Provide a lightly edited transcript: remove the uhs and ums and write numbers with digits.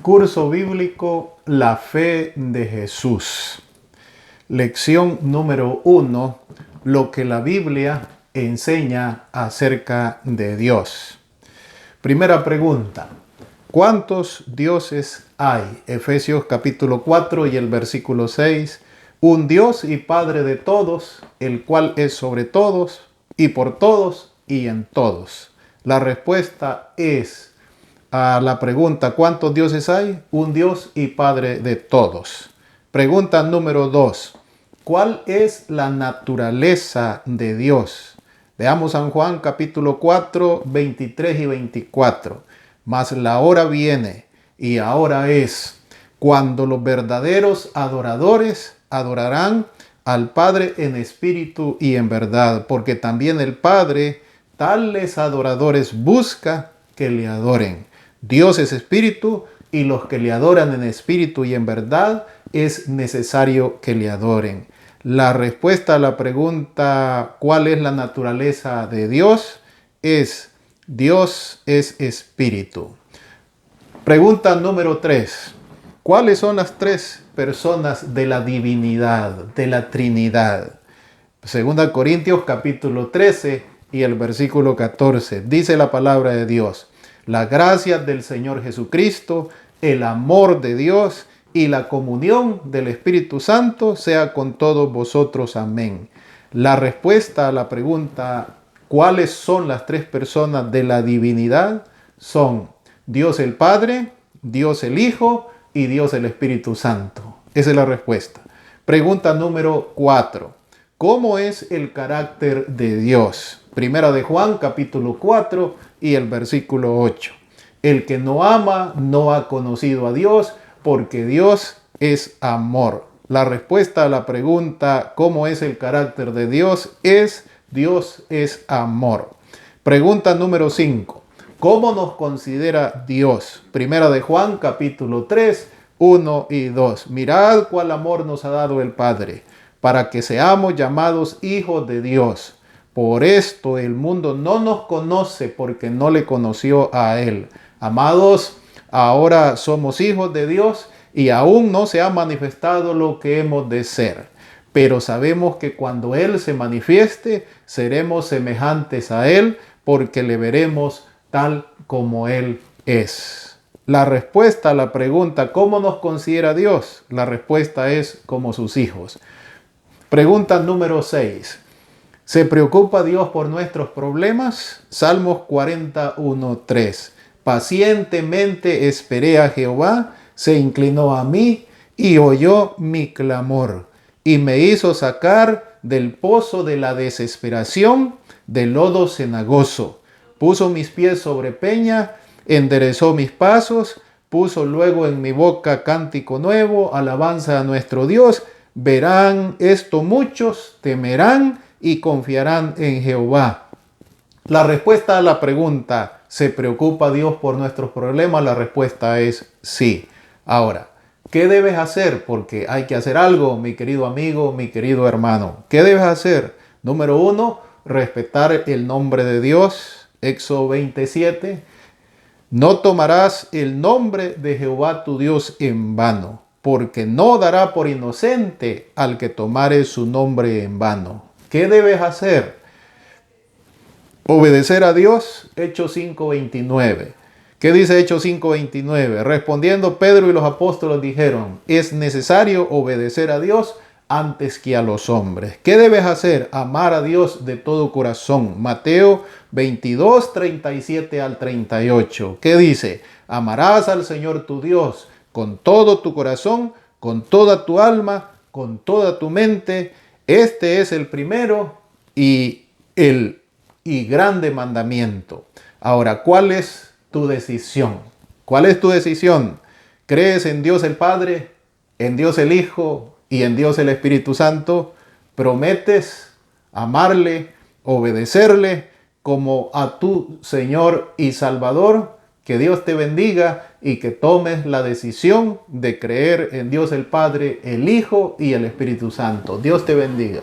Curso bíblico La fe de Jesús. Lección número 1. Lo que la Biblia enseña acerca de Dios. Primera pregunta. ¿Cuántos dioses hay? Efesios capítulo 4 y el versículo 6. Un Dios y Padre de todos, el cual es sobre todos y por todos y en todos. La respuesta es a la pregunta ¿cuántos dioses hay? Un Dios y Padre de todos. Pregunta número 2. ¿Cuál es la naturaleza de Dios? Veamos San Juan capítulo 4, 23 y 24. Mas la hora viene y ahora es cuando los verdaderos adoradores adorarán al Padre en espíritu y en verdad, porque también el Padre tales adoradores busca que le adoren. Dios es espíritu y los que le adoran en espíritu y en verdad es necesario que le adoren. La respuesta a la pregunta ¿cuál es la naturaleza de Dios? Es Dios es espíritu. Pregunta número 3. ¿Cuáles son las tres personas de la divinidad, de la Trinidad? Segunda Corintios capítulo 13 y el versículo 14. Dice la palabra de Dios. La gracia del Señor Jesucristo, el amor de Dios y la comunión del Espíritu Santo sea con todos vosotros. Amén. La respuesta a la pregunta ¿cuáles son las tres personas de la divinidad? Son Dios el Padre, Dios el Hijo y Dios el Espíritu Santo. Esa es la respuesta. Pregunta número 4. ¿Cómo es el carácter de Dios? Primera de Juan capítulo 4 y el versículo 8. El que no ama no ha conocido a Dios, porque Dios es amor. La respuesta a la pregunta ¿cómo es el carácter de Dios? Es Dios es amor. Pregunta número 5. ¿Cómo nos considera Dios? Primera de Juan capítulo 3, 1 y 2. Mirad cuál amor nos ha dado el Padre, para que seamos llamados hijos de Dios. Por esto el mundo no nos conoce porque no le conoció a Él. Amados, ahora somos hijos de Dios y aún no se ha manifestado lo que hemos de ser. Pero sabemos que cuando Él se manifieste, seremos semejantes a Él porque le veremos tal como Él es. La respuesta a la pregunta ¿cómo nos considera Dios? La respuesta es como sus hijos. Pregunta número 6. ¿Se preocupa Dios por nuestros problemas? Salmos 41:3. Pacientemente esperé a Jehová, se inclinó a mí y oyó mi clamor, y me hizo sacar del pozo de la desesperación, del lodo cenagoso. Puso mis pies sobre peña, enderezó mis pasos, puso luego en mi boca cántico nuevo, alabanza a nuestro Dios. Verán esto muchos, temerán y confiarán en Jehová. La respuesta a la pregunta, ¿se preocupa Dios por nuestros problemas? La respuesta es sí. Ahora, ¿qué debes hacer? Porque hay que hacer algo, mi querido amigo, mi querido hermano. ¿Qué debes hacer? Número 1, respetar el nombre de Dios. Éxodo 27. No tomarás el nombre de Jehová tu Dios en vano, porque no dará por inocente al que tomare su nombre en vano. ¿Qué debes hacer? Obedecer a Dios. Hechos 5:29. ¿Qué dice Hechos 5:29? Respondiendo Pedro y los apóstoles dijeron, es necesario obedecer a Dios antes que a los hombres. ¿Qué debes hacer? Amar a Dios de todo corazón. Mateo 22:37 al 38. ¿Qué dice? Amarás al Señor tu Dios con todo tu corazón, con toda tu alma, con toda tu mente. Este es el primero y grande mandamiento. Ahora, ¿cuál es tu decisión? ¿Cuál es tu decisión? ¿Crees en Dios el Padre, en Dios el Hijo y en Dios el Espíritu Santo? ¿Prometes amarle, obedecerle como a tu Señor y Salvador? Que Dios te bendiga y que tomes la decisión de creer en Dios el Padre, el Hijo y el Espíritu Santo. Dios te bendiga.